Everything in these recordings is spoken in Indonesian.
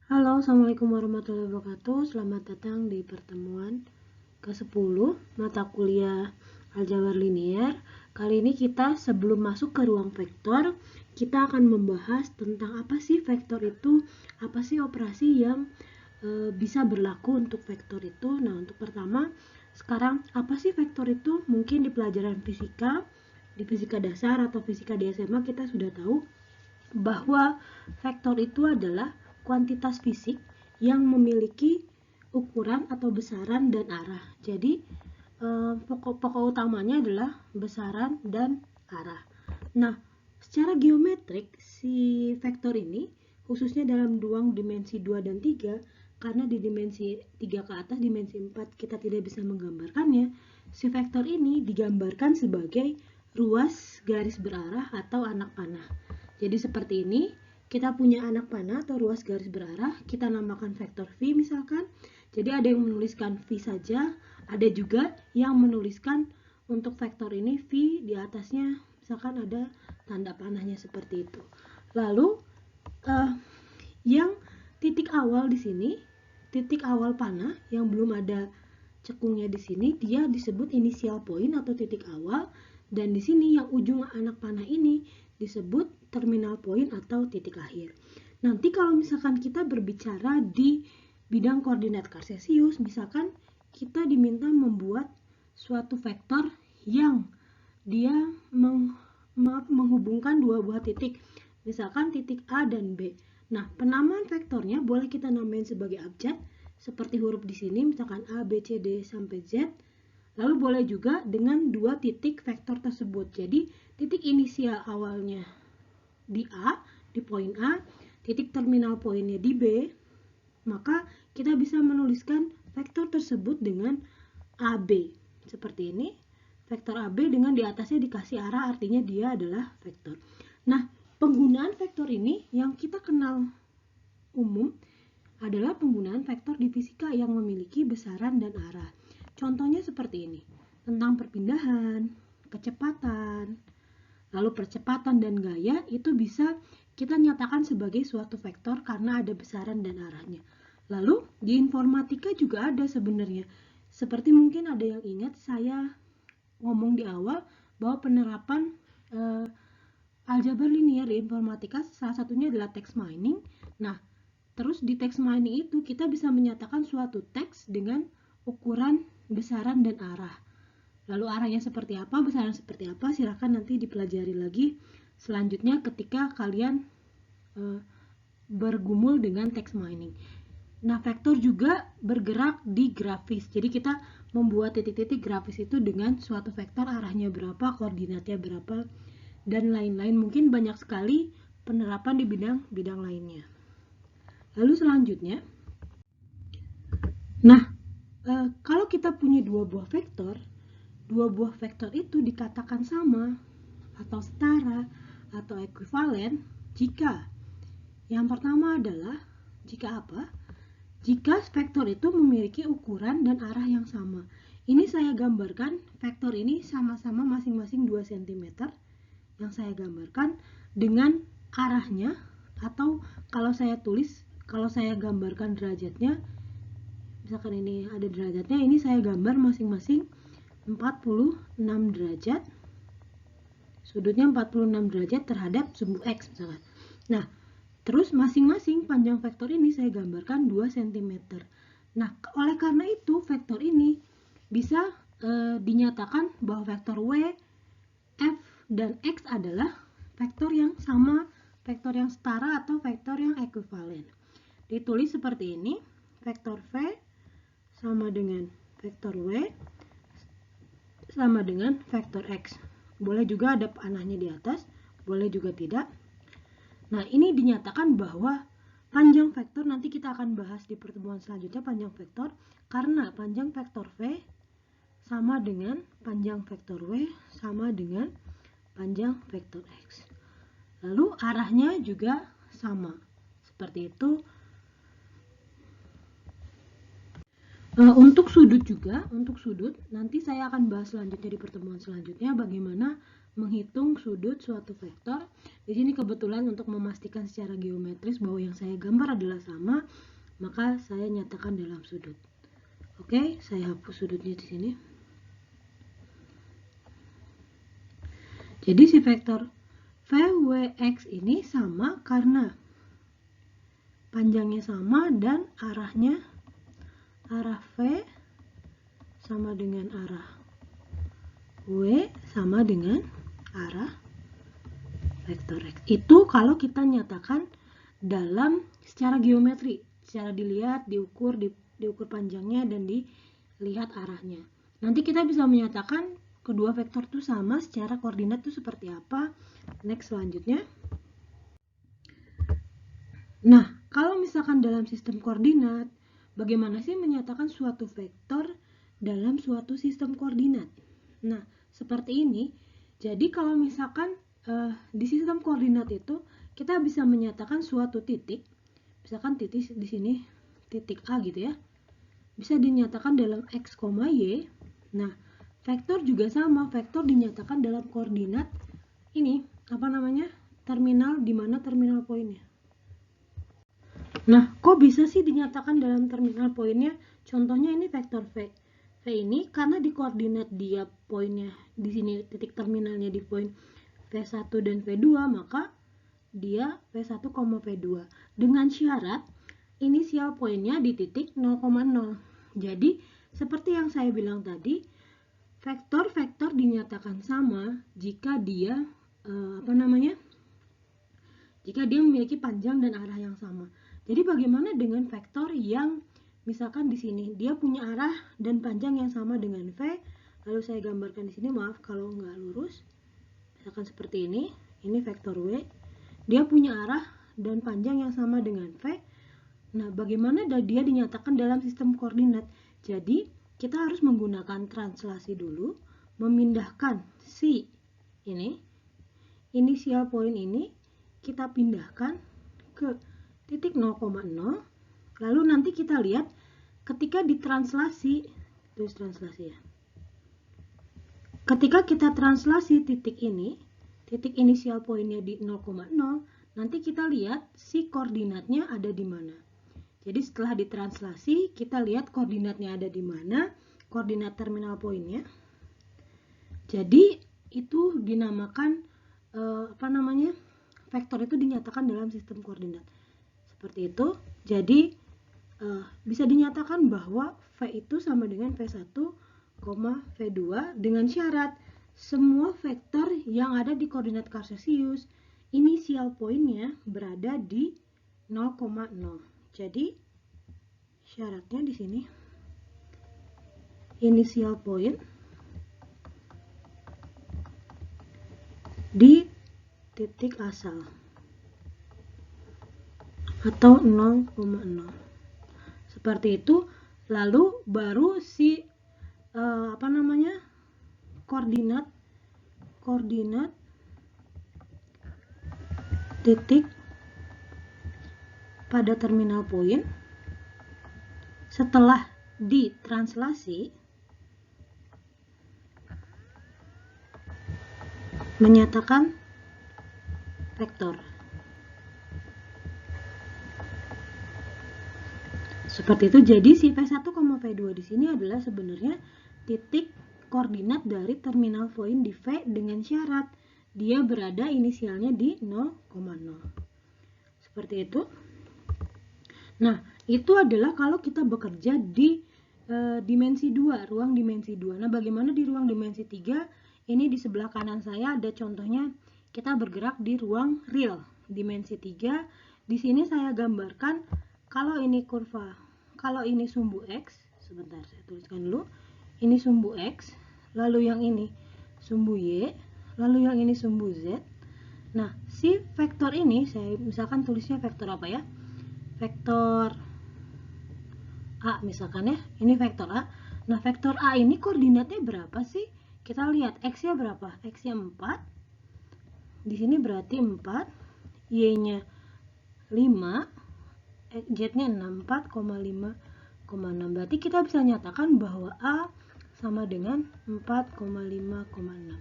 Halo, Assalamualaikum warahmatullahi wabarakatuh. Selamat datang di pertemuan ke-10 mata kuliah aljabar linier. Kali ini kita sebelum masuk ke ruang vektor, kita akan membahas tentang apa sih vektor itu, apa sih operasi yang bisa berlaku untuk vektor itu. Nah, untuk pertama, sekarang apa sih vektor itu? Mungkin di pelajaran fisika, di fisika dasar atau fisika di SMA kita sudah tahu bahwa vektor itu adalah kuantitas fisik yang memiliki ukuran atau besaran dan arah. Jadi pokok utamanya adalah besaran dan arah. Nah, secara geometrik si vektor ini khususnya dalam ruang dimensi 2 dan 3, karena di dimensi 3 ke atas, dimensi 4 kita tidak bisa menggambarkannya, si vektor ini digambarkan sebagai ruas garis berarah atau anak panah. Jadi seperti ini, kita punya anak panah atau ruas garis berarah, kita namakan vektor V misalkan. Jadi ada yang menuliskan V saja, ada juga yang menuliskan untuk vektor ini V, di atasnya misalkan ada tanda panahnya seperti itu. Lalu yang titik awal di sini, titik awal panah yang belum ada cekungnya di sini, dia disebut initial point atau titik awal, dan di sini yang ujung anak panah ini disebut terminal point atau titik akhir. Nanti kalau misalkan kita berbicara di bidang koordinat kartesius, misalkan kita diminta membuat suatu vektor yang dia menghubungkan dua buah titik, misalkan titik A dan B. Nah, penamaan vektornya boleh kita namain sebagai abjad, seperti huruf di sini, misalkan A, B, C, D sampai Z. Lalu boleh juga dengan dua titik vektor tersebut. Jadi titik inisial awalnya di A, di poin A, titik terminal poinnya di B, maka kita bisa menuliskan vektor tersebut dengan AB. Seperti ini, vektor AB dengan di atasnya dikasih arah, artinya dia adalah vektor. Nah, penggunaan vektor ini yang kita kenal umum adalah penggunaan vektor di fisika yang memiliki besaran dan arah. Contohnya seperti ini, tentang perpindahan, kecepatan, lalu percepatan dan gaya itu bisa kita nyatakan sebagai suatu vektor karena ada besaran dan arahnya. Lalu di informatika juga ada sebenarnya. Seperti mungkin ada yang ingat saya ngomong di awal bahwa penerapan aljabar linier di informatika salah satunya adalah text mining. Nah, terus di text mining itu kita bisa menyatakan suatu teks dengan ukuran, besaran, dan arah. Lalu arahnya seperti apa, besaran seperti apa, silakan nanti dipelajari lagi selanjutnya ketika kalian bergumul dengan text mining. Nah, vektor juga bergerak di grafis. Jadi kita membuat titik-titik grafis itu dengan suatu vektor, arahnya berapa, koordinatnya berapa, dan lain-lain. Mungkin banyak sekali penerapan di bidang lainnya. Lalu selanjutnya, nah, kalau kita punya dua buah vektor itu dikatakan sama atau setara atau ekuivalen jika yang pertama adalah jika apa? Jika vektor itu memiliki ukuran dan arah yang sama. Ini saya gambarkan vektor ini sama-sama masing-masing 2 cm yang saya gambarkan dengan arahnya, atau kalau saya gambarkan derajatnya, misalkan ini ada derajatnya, ini saya gambar masing-masing 46 derajat, sudutnya 46 derajat terhadap sumbu X misalkan. Nah, terus masing-masing panjang vektor ini saya gambarkan 2 cm. Nah, oleh karena itu vektor ini bisa dinyatakan bahwa vektor W, F, dan X adalah vektor yang sama, vektor yang setara atau vektor yang ekuivalen. Ditulis seperti ini, vektor V sama dengan vektor W sama dengan vektor X. Boleh juga ada panahnya di atas, boleh juga tidak. Nah, ini dinyatakan bahwa panjang vektor, nanti kita akan bahas di pertemuan selanjutnya panjang vektor, karena panjang vektor V sama dengan panjang vektor W sama dengan panjang vektor X. Lalu arahnya juga sama. Seperti itu. Untuk sudut juga, nanti saya akan bahas selanjutnya di pertemuan selanjutnya bagaimana menghitung sudut suatu vektor. Di sini kebetulan untuk memastikan secara geometris bahwa yang saya gambar adalah sama, maka saya nyatakan dalam sudut. Oke, saya hapus sudutnya di sini. Jadi si vektor VWX ini sama karena panjangnya sama dan arah V sama dengan arah W sama dengan arah vektor X. Itu kalau kita nyatakan dalam secara geometri, secara dilihat, diukur panjangnya dan dilihat arahnya. Nanti kita bisa menyatakan kedua vektor itu sama secara koordinat itu seperti apa. Next, selanjutnya. Nah, kalau misalkan dalam sistem koordinat, bagaimana sih menyatakan suatu vektor dalam suatu sistem koordinat? Nah, seperti ini. Jadi kalau misalkan di sistem koordinat itu kita bisa menyatakan suatu titik, misalkan titik di sini titik A gitu ya, bisa dinyatakan dalam X, Y. Nah, vektor juga sama, vektor dinyatakan dalam koordinat ini, terminal, di mana terminal poinnya. Nah, kok bisa sih dinyatakan dalam terminal poinnya? Contohnya ini vektor V. V ini karena di koordinat dia poinnya di sini, titik terminalnya di poin V1 dan V2, maka dia V1, V2. Dengan syarat inisial poinnya di titik 0,0. Jadi, seperti yang saya bilang tadi, vektor-vektor dinyatakan sama jika dia jika dia memiliki panjang dan arah yang sama. Jadi bagaimana dengan vektor yang misalkan di sini dia punya arah dan panjang yang sama dengan V, lalu saya gambarkan di sini, maaf kalau nggak lurus, misalkan seperti ini vektor W, dia punya arah dan panjang yang sama dengan V. Nah, bagaimana dia dinyatakan dalam sistem koordinat? Jadi kita harus menggunakan translasi dulu, memindahkan si ini, inisial poin ini kita pindahkan ke titik 0,0, lalu nanti kita lihat ketika ditranslasi, terus translasi ya. Ketika kita translasi titik ini, titik inisial poinnya di 0,0, nanti kita lihat si koordinatnya ada di mana. Jadi setelah ditranslasi, kita lihat koordinatnya ada di mana, koordinat terminal poinnya. Jadi itu dinamakan vektor itu dinyatakan dalam sistem koordinat. Seperti itu. Jadi bisa dinyatakan bahwa V itu sama dengan V1, V2 dengan syarat semua vektor yang ada di koordinat kartesius inisial poinnya berada di 0,0. Jadi syaratnya di sini inisial point di titik asal atau 0,0. Seperti itu. Lalu baru si koordinat titik pada terminal poin setelah ditranslasi menyatakan vektor. Seperti itu. Jadi si V1, V2 di sini adalah sebenarnya titik koordinat dari terminal poin di V dengan syarat dia berada inisialnya di 0,0. Seperti itu. Nah, itu adalah kalau kita bekerja di dimensi 2, ruang dimensi 2. Nah, bagaimana di ruang dimensi 3? Ini di sebelah kanan saya ada contohnya, kita bergerak di ruang real dimensi 3. Di sini saya gambarkan kalau ini kurva, kalau ini sumbu X, sebentar saya tuliskan dulu. Ini sumbu X, lalu yang ini sumbu Y, lalu yang ini sumbu Z. Nah, si vektor ini saya misalkan tulisnya vektor apa ya? Vektor A misalkan ya. Ini vektor A. Nah, vektor A ini koordinatnya berapa sih? Kita lihat X-nya berapa? X-nya 4. Di sini berarti 4, Y-nya 5, Z-nya 6, 4,5,6. Berarti kita bisa nyatakan bahwa A sama dengan 4,5,6.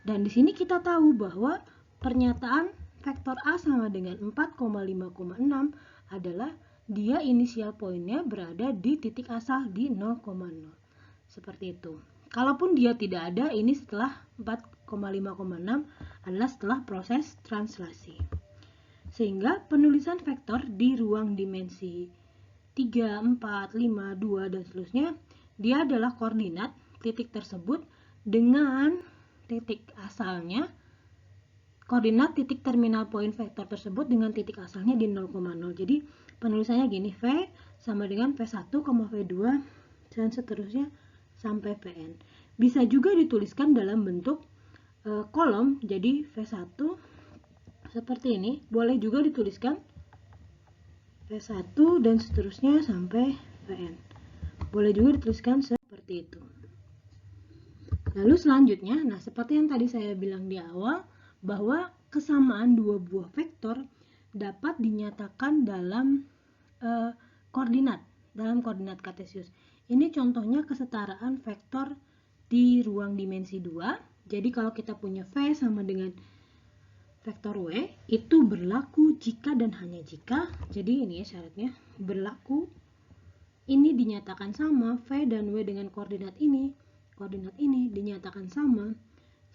Dan di sini kita tahu bahwa pernyataan vektor A sama dengan 4,5,6 adalah dia inisial poinnya berada di titik asal di 0,0. Seperti itu. Kalaupun dia tidak ada, ini setelah 4,5,6 adalah setelah proses translasi. Sehingga penulisan vektor di ruang dimensi 3, 4, 5, 2, dan seterusnya, dia adalah koordinat titik tersebut dengan titik asalnya, koordinat titik terminal poin vektor tersebut dengan titik asalnya di 0,0. Jadi penulisannya gini, V sama dengan V1, V2, dan seterusnya sampai Vn. Bisa juga dituliskan dalam bentuk kolom, jadi V1 seperti ini, boleh juga dituliskan V1 dan seterusnya sampai Vn. Boleh juga dituliskan seperti itu. Lalu selanjutnya, nah seperti yang tadi saya bilang di awal, bahwa kesamaan dua buah vektor dapat dinyatakan dalam koordinat kartesius. Ini contohnya kesetaraan vektor di ruang dimensi 2. Jadi kalau kita punya V sama dengan vektor W, itu berlaku jika dan hanya jika, jadi ini ya syaratnya, berlaku ini dinyatakan sama, V dan W dengan koordinat ini dinyatakan sama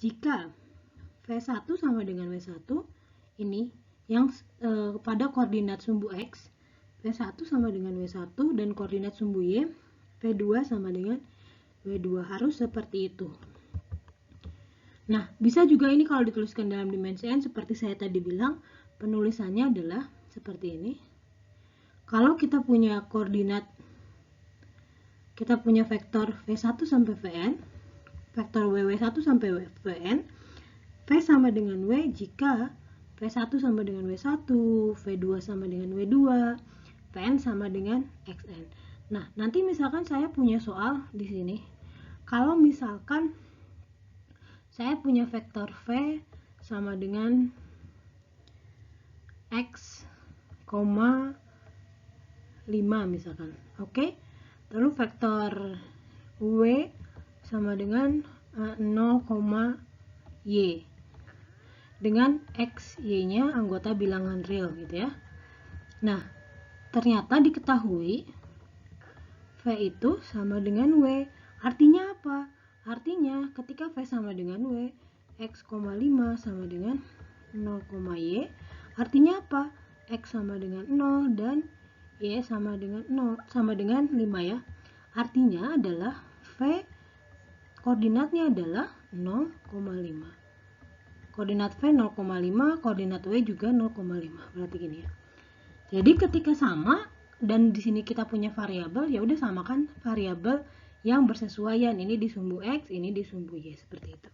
jika V1 sama dengan W1, ini yang pada koordinat sumbu X, V1 sama dengan W1 dan koordinat sumbu Y, V2 sama dengan W2, harus seperti itu. Nah, bisa juga ini kalau dituliskan dalam dimensi N, seperti saya tadi bilang, penulisannya adalah seperti ini. Kalau kita punya koordinat, kita punya vektor V1 sampai Vn, vektor W1 sampai Vn, V sama dengan W jika V1 sama dengan W1, V2 sama dengan W2, Vn sama dengan Xn. Nah, nanti misalkan saya punya soal di sini. Kalau misalkan saya punya vektor V sama dengan X, 5 misalkan. Oke. Lalu vektor W sama dengan 0, Y dengan X, Y-nya anggota bilangan real gitu ya. Nah, ternyata diketahui V itu sama dengan W. Artinya apa? Artinya ketika V sama dengan W, X, 5 sama dengan 0, Y, artinya apa? X sama dengan 0 dan Y sama dengan 5 ya. Artinya adalah V koordinatnya adalah 0,5. Koordinat V 0,5, koordinat W juga 0,5. Berarti gini ya. Jadi ketika sama dan di sini kita punya variabel, ya udah samakan variabel yang bersesuaian. Ini di sumbu X, ini di sumbu Y, seperti itu.